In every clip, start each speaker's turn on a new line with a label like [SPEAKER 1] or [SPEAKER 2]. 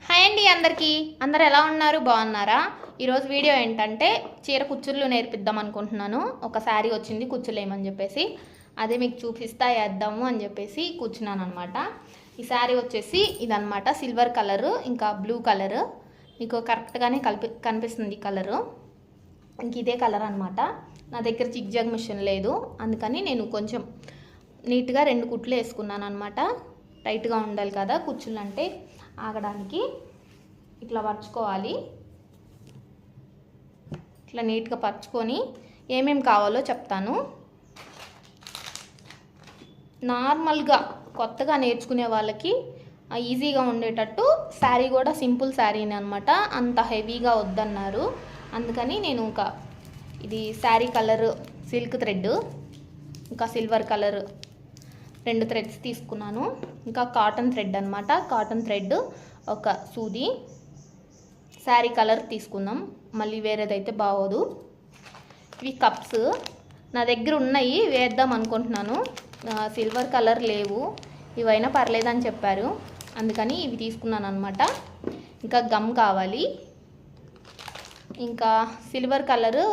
[SPEAKER 1] Hi అండి అందరికీ. అందరు ఎలా ఉన్నారు? బాగున్నారా? ఈరోజు వీడియో ఏంటంటే చీర కుచ్చుళ్ళు నేర్పిద్దాం అనుకుంటున్నాను. ఒక శారీ వచ్చింది కుచ్చులు వేయమని చెప్పేసి, అదే మీకు చూపిస్తా వేద్దాము అని చెప్పేసి కూర్చున్నాను అనమాట. ఈ శారీ వచ్చేసి ఇదనమాట, సిల్వర్ కలరు ఇంకా బ్లూ కలరు. మీకు కరెక్ట్గానే కనిపిస్తుంది కలరు. ఇంక ఇదే కలర్ అనమాట. నా దగ్గర జిగ్జాగ్ మిషన్ లేదు, అందుకని నేను కొంచెం నీట్గా 2 కుట్లు వేసుకున్నాను అనమాట. టైట్గా ఉండాలి కదా కుచ్చులు అంటే, ఆగడానికి. ఇట్లా పరుచుకోవాలి. ఇట్లా నీట్గా పరుచుకొని ఏమేమి కావాలో చెప్తాను. నార్మల్గా కొత్తగా నేర్చుకునే వాళ్ళకి ఈజీగా ఉండేటట్టు శారీ కూడా సింపుల్ శారీని అనమాట, అంత హెవీగా వద్దన్నారు. అందుకని నేను ఇంకా ఇది శారీ కలర్ సిల్క్ థ్రెడ్, ఇంకా సిల్వర్ కలర్ 2 థ్రెడ్స్ తీసుకున్నాను. ఇంకా కాటన్ థ్రెడ్ అనమాట, కాటన్ థ్రెడ్ ఒక సూది. శారీ కలర్ తీసుకుందాం, మళ్ళీ వేరేదైతే బాగోదు. ఇవి కప్స్ నా దగ్గర ఉన్నాయి, వేద్దాం అనుకుంటున్నాను. సిల్వర్ కలర్ లేవు, ఇవైనా పర్లేదని చెప్పారు, అందుకని ఇవి తీసుకున్నాను అనమాట. ఇంకా గమ్ కావాలి. ఇంకా సిల్వర్ కలరు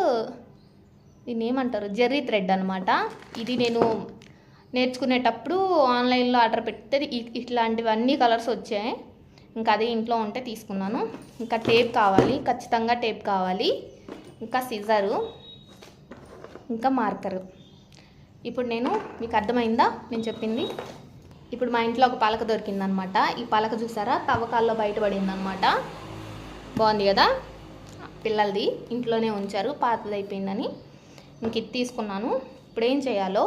[SPEAKER 1] దీన్ని ఏమంటారు, జెర్రీ థ్రెడ్ అనమాట. ఇది నేను నేర్చుకునేటప్పుడు ఆన్లైన్లో ఆర్డర్ పెడితే ఇట్లాంటివన్నీ కలర్స్ వచ్చాయి. ఇంకా అదే ఇంట్లో ఉంటే తీసుకున్నాను. ఇంకా టేప్ కావాలి, ఖచ్చితంగా టేప్ కావాలి. ఇంకా సిజరు, ఇంకా మార్కరు. ఇప్పుడు మీకు అర్థమైందా నేను చెప్పింది? ఇప్పుడు మా ఇంట్లో ఒక పలక దొరికిందనమాట. ఈ పలక చూసారా, తవ్వకాల్లో బయటపడిందనమాట. బాగుంది కదా, పిల్లలది, ఇంట్లోనే ఉంచారు, పాతది అయిపోయిందని. ఇంక ఇది తీసుకున్నాను. ఇప్పుడు ఏం చేయాలో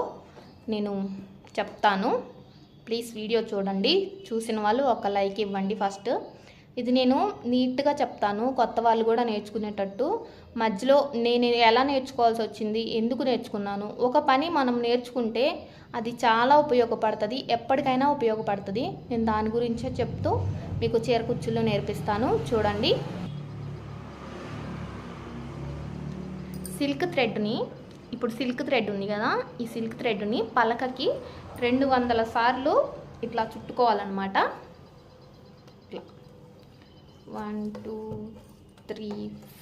[SPEAKER 1] నేను చెప్తాను, ప్లీజ్ వీడియో చూడండి. చూసిన వాళ్ళు ఒక లైక్ ఇవ్వండి ఫస్ట్. ఇది నేను నీట్గా చెప్తాను, కొత్త వాళ్ళు కూడా నేర్చుకునేటట్టు. మధ్యలో నేను ఎలా నేర్చుకోవాల్సి వచ్చింది, ఎందుకు నేర్చుకున్నాను, ఒక పని మనం నేర్చుకుంటే అది చాలా ఉపయోగపడుతుంది, ఎప్పటికైనా ఉపయోగపడుతుంది. నేను దాని గురించే చెప్తూ మీకు చీర కుచ్చుళ్ళు నేర్పిస్తాను, చూడండి. సిల్క్ థ్రెడ్ని, ఇప్పుడు సిల్క్ థ్రెడ్ ఉంది కదా, ఈ సిల్క్ థ్రెడ్ని పలకకి 200 సార్లు ఇట్లా చుట్టుకోవాలన్నమాట. ఇట్లా 1 2 3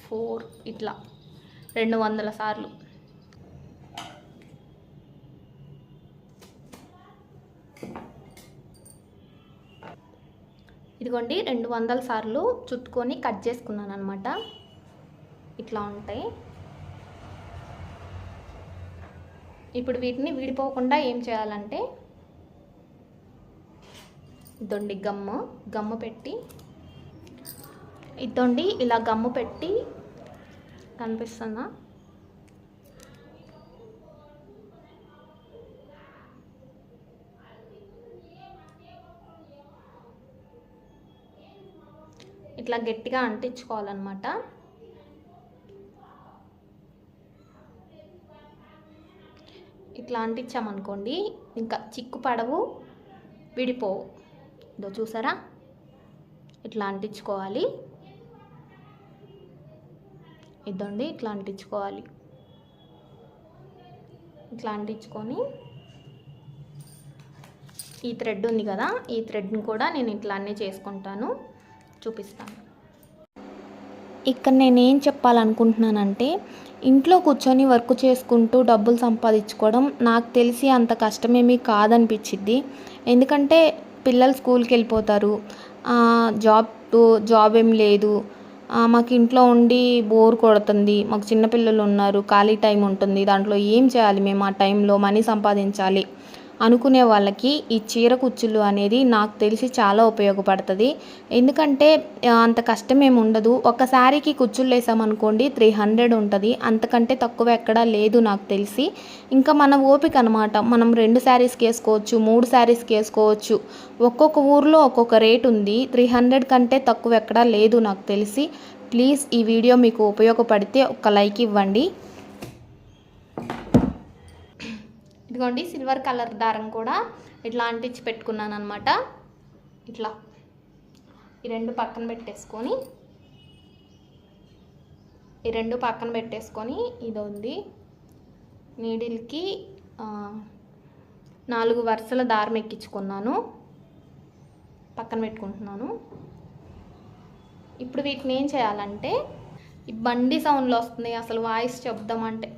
[SPEAKER 1] 4 ఇట్లా 200 సార్లు. ఇదిగోండి 200 సార్లు చుట్టుకొని కట్ చేసుకున్నాను అనమాట. ఇట్లా ఉంటాయి. ఇప్పుడు వీటిని విడిపోకుండా ఏం చేయాలంటే, ఇదండి గమ్ము పెట్టి, ఇదండి ఇలా గమ్ము పెట్టి, కనిపిస్తుందా, ఇట్లా గట్టిగా అంటించుకోవాలన్నమాట. ఇట్లా అంటించామనుకోండి ఇంకా చిక్కు పడవు, విడిపోవు. ఇదో చూసారా, ఇట్లా అంటించుకోవాలి. ఇదండి ఇట్లా అంటించుకోవాలి. ఇట్లా అంటించుకొని ఈ థ్రెడ్ ఉంది కదా, ఈ థ్రెడ్ని కూడా నేను ఇట్లా అన్నీ చేసుకుంటాను, చూపిస్తాను. ఇక్కడ నేనేం చెప్పాలనుకుంటున్నానంటే, ఇంట్లో కూర్చొని వర్క్ చేసుకుంటూ డబ్బులు సంపాదించుకోవడం నాకు తెలిసి అంత కష్టమేమీ కాదనిపించింది. ఎందుకంటే పిల్లలు స్కూల్కి వెళ్ళిపోతారు, జాబ్ ఏం లేదు, మాకు ఇంట్లో ఉండి బోర్ కొడుతుంది, మాకు చిన్నపిల్లలు ఉన్నారు, ఖాళీ టైం ఉంటుంది, దాంట్లో ఏం చేయాలి మేము, ఆ టైంలో మనీ సంపాదించాలి అనుకునే వాళ్ళకి ఈ చీర కుచ్చులు అనేది నాకు తెలిసి చాలా ఉపయోగపడుతుంది. ఎందుకంటే అంత కష్టం ఏమి ఉండదు. ఒక శారీకి కుచ్చులు వేసామనుకోండి 300 ఉంటుంది, అంతకంటే తక్కువ ఎక్కడా లేదు నాకు తెలిసి. ఇంకా మన ఓపిక అనమాట, మనం 2 శారీస్కి వేసుకోవచ్చు, 3 శారీస్కి వేసుకోవచ్చు. ఒక్కొక్క ఊర్లో ఒక్కొక్క రేట్ ఉంది, 300 కంటే తక్కువ ఎక్కడా లేదు నాకు తెలిసి. ప్లీజ్ ఈ వీడియో మీకు ఉపయోగపడితే ఒక లైక్ ఇవ్వండి. ఇదిగోండి సిల్వర్ కలర్ దారం కూడా ఇట్లా అంటించి పెట్టుకున్నాను అనమాట. ఇట్లా ఈ రెండు పక్కన పెట్టేసుకొని ఇది ఉంది, నీడిల్కి 4 వరుసల దారం ఎక్కించుకున్నాను, పక్కన పెట్టుకుంటున్నాను. ఇప్పుడు వీటిని ఏం చేయాలంటే, ఈ బండి సౌండ్లు వస్తున్నాయి అసలు వాయిస్ చెప్దామంటే,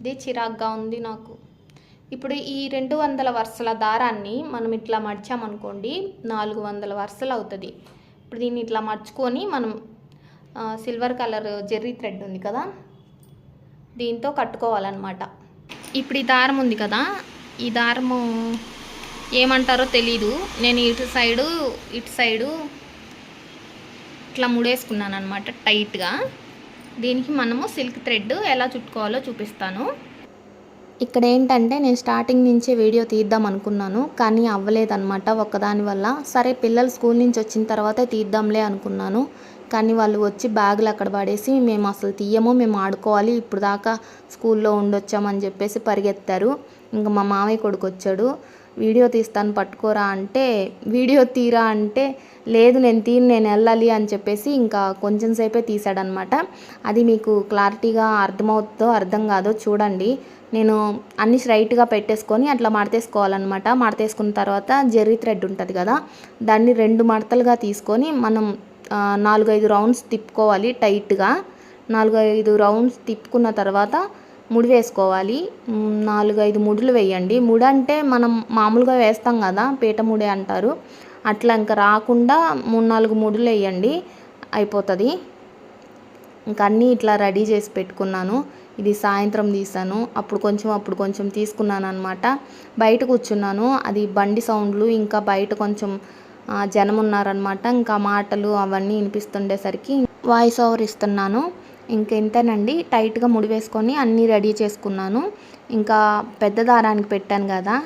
[SPEAKER 1] ఇది చిరాగ్గా ఉంది నాకు. ఇప్పుడు ఈ 200 వరుసల దారాన్ని మనం ఇట్లా మడిచామనుకోండి 400 వరుసలు అవుతుంది. ఇప్పుడు దీన్ని ఇట్లా మర్చుకొని మనం సిల్వర్ కలర్ జెర్రీ థ్రెడ్ ఉంది కదా, దీంతో కట్టుకోవాలన్నమాట. ఇప్పుడు ఈ దారం ఉంది కదా, ఈ దారము ఏమంటారో తెలీదు, నేను ఇటు సైడు ఇట్లా ముడేసుకున్నాను అనమాట టైట్గా. దీనికి మనము సిల్క్ థ్రెడ్ ఎలా చుట్టుకోవాలో చూపిస్తాను. ఇక్కడ ఏంటంటే నేను స్టార్టింగ్ నుంచే వీడియో తీద్దాం అనుకున్నాను, కానీ అవ్వలేదన్నమాట ఒక్కదాని వల్ల. సరే పిల్లలు స్కూల్ నుంచి వచ్చిన తర్వాతే తీద్దాంలే అనుకున్నాను, కానీ వాళ్ళు వచ్చి బ్యాగులు అక్కడ పడేసి మేము అసలు తీయము, మేము ఆడుకోవాలి, ఇప్పుడు దాకా స్కూల్లో ఉండొచ్చామని చెప్పేసి పరిగెత్తారు. ఇంకా మా మామయ్య కొడుకు వచ్చాడు, వీడియో తీస్తాను పట్టుకోరా అంటే, వీడియో తీరా అంటే లేదు నేను వెళ్ళాలి అని చెప్పేసి ఇంకా కొంచెం సేపే తీసాడనమాట. అది మీకు క్లారిటీగా అర్థమవుతుందో అర్థం కాదో చూడండి. నేను అన్ని స్ట్రైట్గా పెట్టేసుకొని అట్లా మడతేసుకోవాలన్నమాట. మడతేసుకున్న తర్వాత జెర్రీ థ్రెడ్ ఉంటుంది కదా, దాన్ని 2 మడతలుగా తీసుకొని మనం 4-5 రౌండ్స్ తిప్పుకోవాలి టైట్గా. 4-5 రౌండ్స్ తిప్పుకున్న తర్వాత ముడి వేసుకోవాలి. 4-5 ముడులు వేయండి. ముడి అంటే మనం మామూలుగా వేస్తాం కదా, పీట ముడి అంటారు, అట్లా ఇంకా రాకుండా 3-4 ముడులు వేయండి, అయిపోతుంది. ఇంకా అన్నీ ఇట్లా రెడీ చేసి పెట్టుకున్నాను. ఇది సాయంత్రం తీసాను, అప్పుడు కొంచెం తీసుకున్నాను అనమాట. బయట కూర్చున్నాను, అది బండి సౌండ్లు, ఇంకా బయట కొంచెం జనం ఉన్నారనమాట. ఇంకా మాటలు అవన్నీ వినిపిస్తుండేసరికి వాయిస్ ఓవర్ ఇస్తున్నాను. ఇంతేనండి, టైట్గా ముడి వేసుకొని అన్నీ రెడీ చేసుకున్నాను. ఇంకా పెద్ద దారానికి పెట్టాను కదా,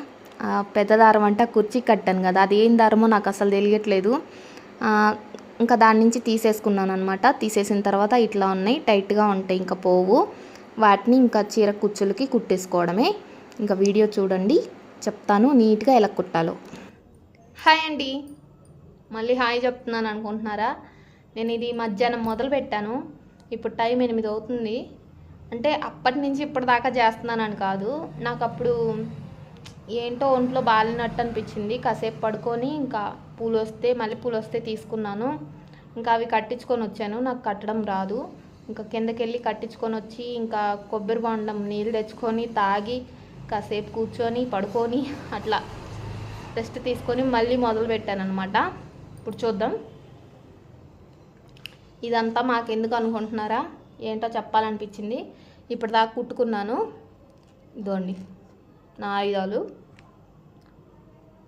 [SPEAKER 1] పెద్ద దారం అంటే కుర్చీ కట్టాను కదా, అది ఏం దారమో నాకు అసలు తెలియట్లేదు. ఇంకా దాని నుంచి తీసేసుకున్నాను అనమాట. తీసేసిన తర్వాత ఇట్లా ఉన్నాయి, టైట్గా ఉంటాయి, ఇంకా పోవు. వాటిని ఇంకా చీర కుచ్చులకి కుట్టేసుకోవడమే. ఇంకా వీడియో చూడండి, చెప్తాను నీట్గా ఎలా కుట్టాలో. హాయ్ అండి, మళ్ళీ హాయ్ చెప్తున్నాను అనుకుంటున్నారా? నేను ఇది మధ్యాహ్నం మొదలు పెట్టాను, ఇప్పుడు టైం 8 అవుతుంది. అంటే అప్పటి నుంచి ఇప్పటిదాకా చేస్తున్నానని కాదు, నాకు అప్పుడు ఏంటో ఒంట్లో బాలినట్టు అనిపించింది. కాసేపు పడుకొని ఇంకా మల్లెపూలు వస్తే తీసుకున్నాను. ఇంకా అవి కట్టించుకొని వచ్చాను, నాకు కట్టడం రాదు. ఇంకా కిందకి వెళ్ళి కట్టించుకొని వచ్చి ఇంకా కొబ్బరి బొండం నీళ్ళు తెచ్చుకొని తాగి కాసేపు కూర్చొని పడుకొని అట్లా రెస్ట్ తీసుకొని మళ్ళీ మొదలు పెట్టాను అనమాట. ఇప్పుడు చూద్దాం. ఇదంతా మాకెందుకు అనుకుంటున్నారా? ఏంటో చెప్పాలనిపించింది. ఇప్పుడు దాకా కుట్టుకున్నాను, ఇదోండి నా ఆయుధాలు.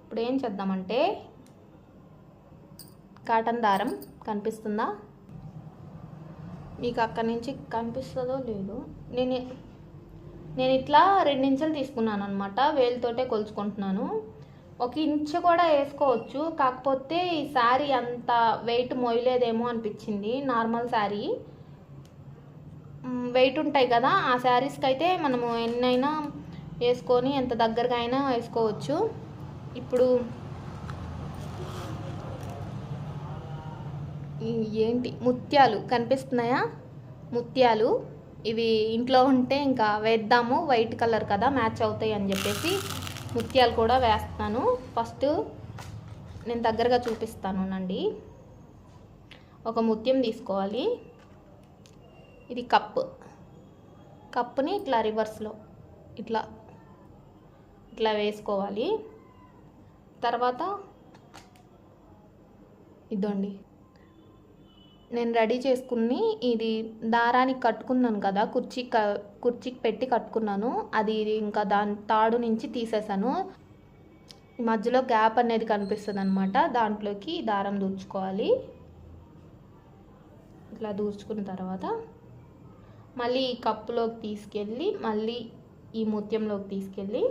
[SPEAKER 1] ఇప్పుడు ఏం చేద్దామంటే, కాటన్ దారం కనిపిస్తుందా మీకు? అక్కడి నుంచి కనిపిస్తుందో లేదో. నేను ఇట్లా 2 ఇంచులు తీసుకున్నాను అనమాట, వేలుతోటే కొలుచుకుంటున్నాను. 1 ఇంచు కూడా వేసుకోవచ్చు, కాకపోతే ఈ శారీ అంత వెయిట్ మోయలేదేమో అనిపించింది. నార్మల్ శారీ వెయిట్ ఉంటాయి కదా, ఆ శారీస్కి అయితే మనము ఎన్నైనా వేసుకొని ఎంత దగ్గరగా అయినా వేసుకోవచ్చు. ఇప్పుడు ఏంటి ముత్యాలు కనిపిస్తున్నాయా? ముత్యాలు ఇవి ఇంట్లో ఉంటే ఇంకా వేద్దాము, వైట్ కలర్ కదా మ్యాచ్ అవుతాయి అని చెప్పేసి ముత్యాలు కూడా వేస్తాను. ఫస్ట్ నేను దగ్గరగా చూపిస్తాను నండి. ఒక ముత్యం తీసుకోవాలి, ఇది కప్పుని ఇట్లా రివర్స్లో ఇట్లా వేసుకోవాలి. తర్వాత ఇదండి నేను రెడీ చేసుకుని ఇది దారానికి కట్టుకున్నాను కదా, కుర్చీకి పెట్టి కట్టుకున్నాను. అది ఇంకా దాని తాడు నుంచి తీసేసాను. ఈ మధ్యలో గ్యాప్ అనేది కనిపిస్తుంది అనమాట, దాంట్లోకి దారం దూర్చుకోవాలి. ఇట్లా దూర్చుకున్న తర్వాత మళ్ళీ ఈ కప్పులోకి తీసుకెళ్ళి మళ్ళీ ఈ ముత్యంలోకి తీసుకెళ్ళి,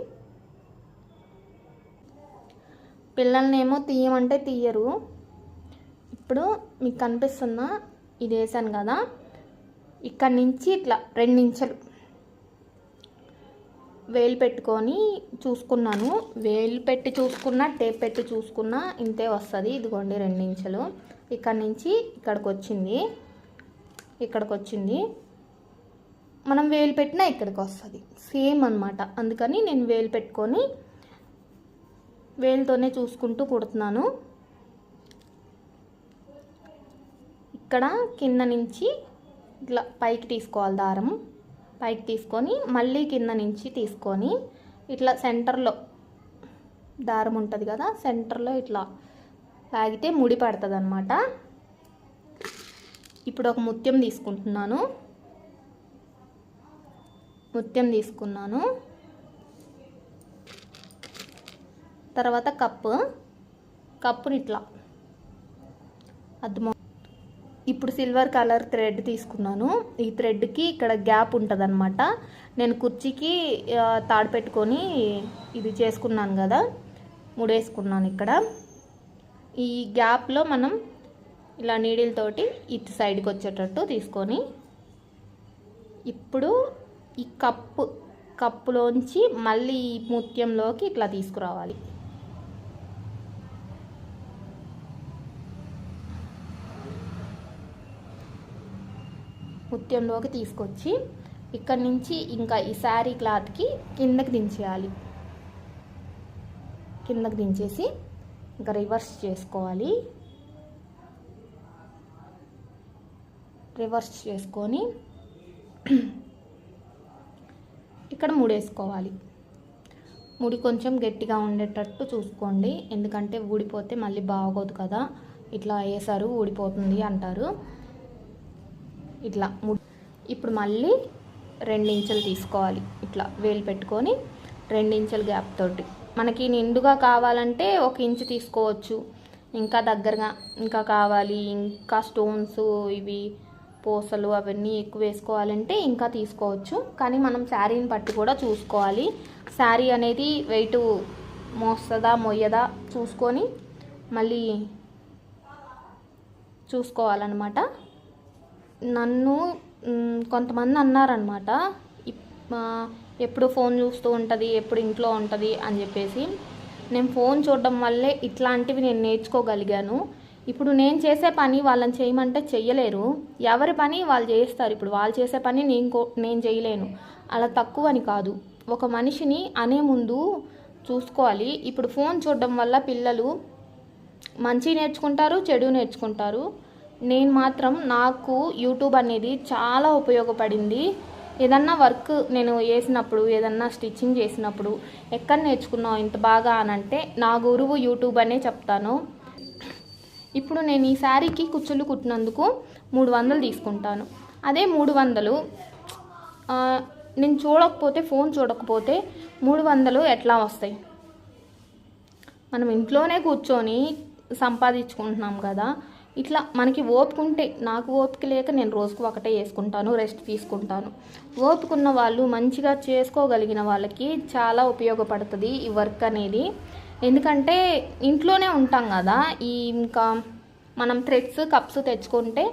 [SPEAKER 1] పిల్లల్నేమో తీయమంటే తీయరు. ఇప్పుడు మీకు కనిపిస్తున్నా ఇది వేసాను కదా, ఇక్కడి నుంచి ఇట్లా 2 ఇంచులు వేలు పెట్టుకొని చూసుకున్నాను. వేలు పెట్టి చూసుకున్నా, టేప్ పెట్టి చూసుకున్నా ఇంతే వస్తుంది. ఇదిగోండి 2 ఇంచులు. ఇక్కడి నుంచి ఇక్కడికి వచ్చింది. మనం వేలు పెట్టినా ఇక్కడికి వస్తుంది, సేమ్ అన్నమాట. అందుకని నేను వేలు పెట్టుకొని వేలుతోనే చూసుకుంటూ కుడుతున్నాను. ఇక్కడ కింద నుంచి ఇట్లా పైకి తీసుకోవాలి, దారం పైకి తీసుకొని మళ్ళీ కింద నుంచి తీసుకొని ఇట్లా సెంటర్లో దారం ఉంటుంది కదా, సెంటర్లో ఇట్లా లాగితే ముడి పడుతుంది అన్నమాట. ఇప్పుడు ఒక ముత్యం తీసుకుంటున్నాను. ముత్యం తీసుకున్నాను. తర్వాత కప్పుని ఇట్లా అద్దం. ఇప్పుడు సిల్వర్ కలర్ థ్రెడ్ తీసుకున్నాను. ఈ థ్రెడ్కి ఇక్కడ గ్యాప్ ఉంటుంది అన్నమాట. నేను కుర్చీకి తాడు పెట్టుకొని ఇది చేసుకున్నాను కదా, ముడేసుకున్నాను. ఇక్కడ ఈ గ్యాప్లో మనం ఇలా నీడిల్ తోటి ఇటు సైడ్కి వచ్చేటట్టు తీసుకొని ఇప్పుడు ఈ కప్పులోంచి మళ్ళీ ఈ ముత్యంలోకి ఇట్లా తీసుకురావాలి. ముత్యంలోకి తీసుకొచ్చి ఇక్కడ నుంచి ఇంకా ఈ శారీ క్లాత్కి కిందకి దించేయాలి. కిందకి దించేసి ఇంకా రివర్స్ చేసుకోవాలి. రివర్స్ చేసుకొని ఇక్కడ ముడేసుకోవాలి. ముడి కొంచెం గట్టిగా ఉండేటట్టు చూసుకోండి, ఎందుకంటే ఊడిపోతే మళ్ళీ బాగోదు కదా, ఇట్లా వేసారు ఊడిపోతుంది అంటారు. ఇట్లా ఇప్పుడు మళ్ళీ 2 ఇంచులు తీసుకోవాలి. ఇట్లా వేలు పెట్టుకొని 2 ఇంచుల గ్యాప్ తోటి మనకి నిండుగా కావాలంటే 1 ఇంచు తీసుకోవచ్చు. ఇంకా దగ్గరగా ఇంకా కావాలి, ఇంకా స్టోన్స్ ఇవి పూసలు అవన్నీ ఎక్కువ వేసుకోవాలంటే ఇంకా తీసుకోవచ్చు. కానీ మనం శారీని బట్టి కూడా చూసుకోవాలి. శారీ అనేది వెయిట్ మోస్తుందా మొయ్యదా చూసుకొని మళ్ళీ చూసుకోవాలన్నమాట. నన్ను కొంతమంది అన్నారనమాట, ఎప్పుడు ఫోన్ చూస్తూ ఉంటుంది, ఎప్పుడు ఇంట్లో ఉంటుంది అని చెప్పేసి. నేను ఫోన్ చూడడం వల్లే ఇట్లాంటివి నేను నేర్చుకోగలిగాను. ఇప్పుడు నేను చేసే పని వాళ్ళని చేయమంటే చెయ్యలేరు, ఎవరి పని వాళ్ళు చేస్తారు. ఇప్పుడు వాళ్ళు చేసే పని నేను చేయలేను. అలా తక్కువ అని కాదు, ఒక మనిషిని అనే ముందు చూసుకోవాలి. ఇప్పుడు ఫోన్ చూడడం వల్ల పిల్లలు మంచి నేర్చుకుంటారు, చెడు నేర్చుకుంటారు. నేను మాత్రం నాకు యూట్యూబ్ అనేది చాలా ఉపయోగపడింది. ఏదన్నా వర్క్ నేను వేసినప్పుడు, ఏదన్నా స్టిచ్చింగ్ చేసినప్పుడు ఎక్కడ నేర్చుకున్నావు ఇంత బాగా అనంటే నా గురువు యూట్యూబ్ అనే చెప్తాను. ఇప్పుడు నేను ఈ శారీకి కుచ్చులు కుట్టినందుకు 300 తీసుకుంటాను. అదే 300 నేను చూడకపోతే, ఫోన్ చూడకపోతే 300 ఎట్లా వస్తాయి? మనం ఇంట్లోనే కూర్చొని సంపాదించుకుంటున్నాం కదా. ఇట్లా మనకి ఓపిక ఉంటే, నాకు ఓపిక లేక నేను రోజుకు ఒకటే వేసుకుంటాను, రెస్ట్ తీసుకుంటాను. ఓపిక ఉన్న వాళ్ళు, మంచిగా చేసుకోగలిగిన వాళ్ళకి చాలా ఉపయోగపడుతుంది ఈ వర్క్ అనేది. ఎందుకంటే ఇంట్లోనే ఉంటాం కదా, ఇంకా మనం థ్రెడ్స్ కప్స్ తెచ్చుకుంటే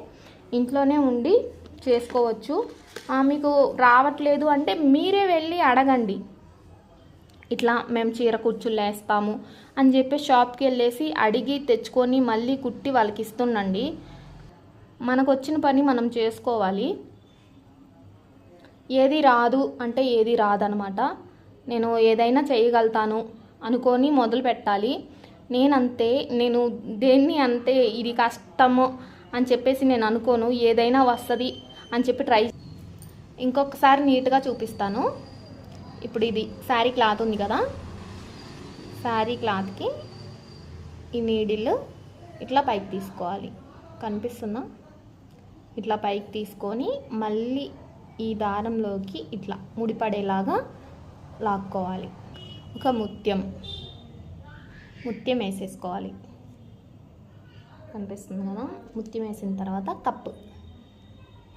[SPEAKER 1] ఇంట్లోనే ఉండి చేసుకోవచ్చు. మీకు రావట్లేదు అంటే మీరే వెళ్ళి అడగండి, ఇట్లా మేము చీర కుచ్చులు వేస్తాము అని చెప్పి షాప్కి వెళ్ళేసి అడిగి తెచ్చుకొని మళ్ళీ కుట్టి వాళ్ళకి ఇస్తుండండి. మనకు వచ్చిన పని మనం చేసుకోవాలి. ఏది రాదు అంటే ఏది రాదనమాట. నేను ఏదైనా చేయగలుగుతాను అనుకొని మొదలు పెట్టాలి. నేనంతే, నేను దేన్ని అంతే ఇది కష్టము అని చెప్పేసి నేను అనుకోను. ఏదైనా వస్తుంది అని చెప్పి ట్రై. ఇంకొకసారి నీట్గా చూపిస్తాను. ఇప్పుడు ఇది శారీ క్లాత్ ఉంది కదా, శారీ క్లాత్కి ఈ నీడిల్ ఇట్లా పైకి తీసుకోవాలి. కనిపిస్తుందా? ఇట్లా పైకి తీసుకొని మళ్ళీ ఈ దారంలోకి ఇట్లా ముడిపడేలాగా లాక్కోవాలి. ఒక ముత్యం వేసేసుకోవాలి. కనిపిస్తుంది కదా? ముత్యం వేసిన తర్వాత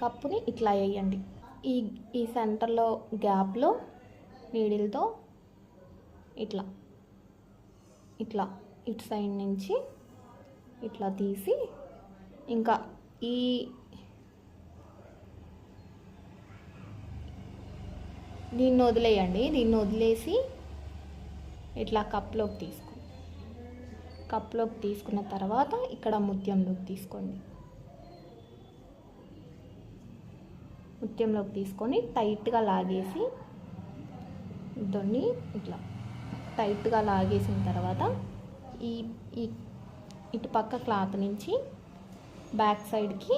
[SPEAKER 1] కప్పుని ఇట్లా వేయండి. ఈ సెంటర్లో గ్యాప్లో నీడిల్తో ఇట్లా ఇటు సైడ్ నుంచి ఇట్లా తీసి ఇంకా దీన్ని వదిలేయండి. దీన్ని వదిలేసి ఇట్లా కప్లోకి తీసుకున్న తర్వాత ఇక్కడ ముత్యంలోకి తీసుకోండి. ముత్యంలోకి తీసుకొని టైట్గా లాగేసి దాన్ని ఇట్లా టైట్గా లాగేసిన తర్వాత ఈ ఇటు పక్క క్లాత్ నుంచి బ్యాక్ సైడ్కి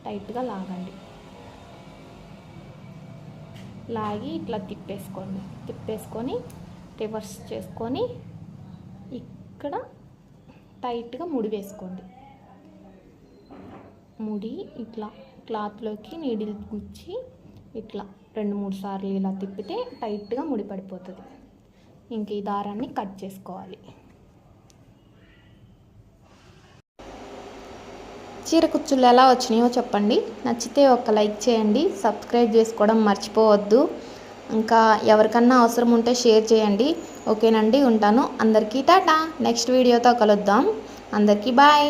[SPEAKER 1] టైట్గా లాగండి. లాగి ఇట్లా తిప్పేసుకొని రివర్స్ చేసుకొని ఇక్కడ టైట్గా ముడి వేసుకోండి. ముడి ఇట్లా క్లాత్లోకి నీడిల్ గుచ్చి ఇట్లా 2-3 సార్లు ఇలా తిప్పితే టైట్గా ముడి పడిపోతుంది. ఇంక ఈ దారాన్ని కట్ చేసుకోవాలి. చీర కుచ్చులు ఎలా వచ్చినాయో చెప్పండి. నచ్చితే ఒక లైక్ చేయండి, సబ్స్క్రైబ్ చేసుకోవడం మర్చిపోవద్దు. ఇంకా ఎవరికన్నా అవసరం ఉంటే షేర్ చేయండి. ఓకేనండి, ఉంటాను. అందరికీ టాటా. నెక్స్ట్ వీడియోతో కలుద్దాం. అందరికీ బాయ్.